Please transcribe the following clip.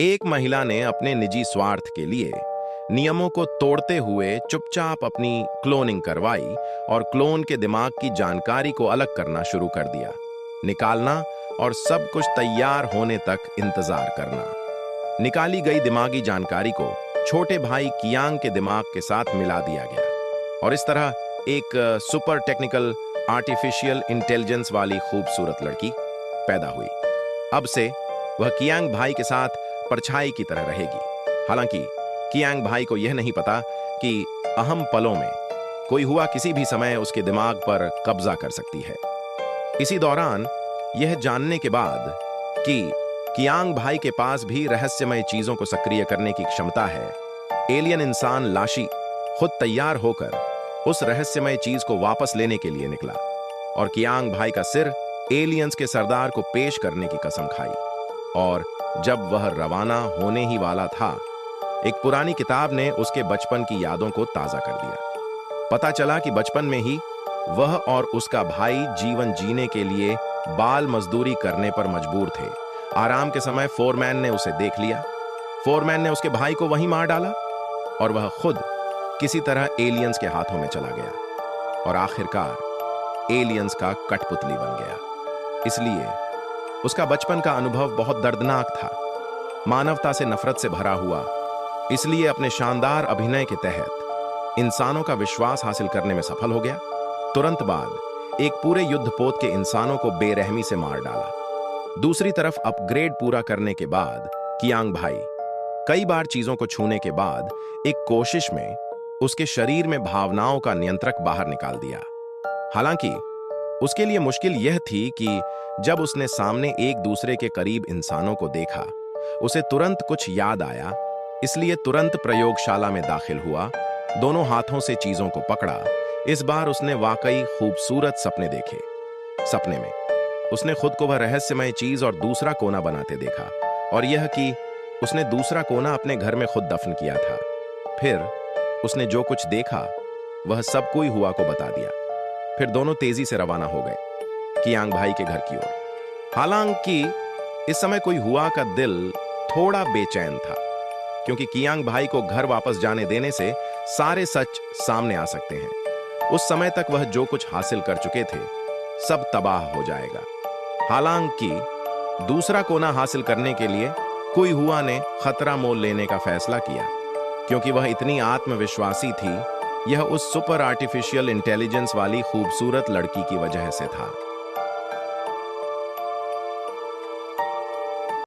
एक महिला ने अपने निजी स्वार्थ के लिए नियमों को तोड़ते हुए चुपचाप अपनी क्लोनिंग करवाई और क्लोन के दिमाग की जानकारी को अलग करना शुरू कर दिया। निकालना और सब कुछ तैयार होने तक इंतजार करना। निकाली गई दिमागी जानकारी को छोटे भाई कियांग के दिमाग के साथ मिला दिया गया और इस तरह एक सुपर टेक्निकल आर्टिफिशियल इंटेलिजेंस वाली खूबसूरत लड़की पैदा हुई। अब से वह कियांग भाई के साथ परछाई की तरह रहेगी। हालांकि कियांग भाई को यह नहीं पता कि अहम पलों में कोई हुआ किसी भी समय उसके दिमाग पर कब्जा कर सकती है। इसी दौरान यह जानने के बाद कि कियांग भाई के पास भी रहस्यमय चीजों को सक्रिय करने की क्षमता है, एलियन इंसान लाशी खुद तैयार होकर उस रहस्यमय चीज को वापस लेने के लिए निकला और कियांग भाई का सिर एलियंस के सरदार को पेश करने की कसम खाई। और जब वह रवाना होने ही वाला था, एक पुरानी किताब ने उसके बचपन की यादों को ताजा कर दिया। पता चला कि बचपन में ही वह और उसका भाई जीवन जीने के लिए बाल मजदूरी करने पर मजबूर थे। आराम के समय फोरमैन ने उसे देख लिया। फोरमैन ने उसके भाई को वहीं मार डाला और वह खुद किसी तरह एलियंस के हाथों में चला गया और आखिरकार एलियंस का कठपुतली बन गया। इसलिए उसका बचपन का अनुभव बहुत दर्दनाक था, मानवता से नफरत से भरा हुआ। इसलिए अपने शानदार अभिनय के तहत इंसानों का विश्वास हासिल करने में सफल हो गया। तुरंत बाद एक पूरे युद्धपोत के इंसानों को बेरहमी से मार डाला। दूसरी तरफ अपग्रेड पूरा करने के बाद कियांग भाई कई बार चीजों को छूने के बाद एक कोशिश में उसके शरीर में भावनाओं का नियंत्रक बाहर निकाल दिया। हालांकि उसके लिए मुश्किल यह थी कि जब उसने सामने एक दूसरे के करीब इंसानों को देखा, उसे तुरंत कुछ याद आया। इसलिए तुरंत प्रयोगशाला में दाखिल हुआ, दोनों हाथों से चीजों को पकड़ा। इस बार उसने वाकई खूबसूरत सपने देखे। सपने में उसने खुद को वह रहस्यमय चीज और दूसरा कोना बनाते देखा और यह कि उसने दूसरा कोना अपने घर में खुद दफन किया था। फिर उसने जो कुछ देखा वह सब कोई हुआ को बता दिया। फिर दोनों तेजी से रवाना हो गए कियांग भाई के घर की ओर। हालांकि इस समय कोई हुआ का दिल थोड़ा बेचैन था, क्योंकि कियांग भाई को घर वापस जाने देने से सारे सच सामने आ सकते हैं। उस समय तक वह जो कुछ हासिल कर चुके थे सब तबाह हो जाएगा। हालांकि दूसरा कोना हासिल करने के लिए कोई हुआ ने खतरा मोल लेने का फैसला किया, क्योंकि वह इतनी आत्मविश्वासी थी। यह उस सुपर आर्टिफिशियल इंटेलिजेंस वाली खूबसूरत लड़की की वजह से था।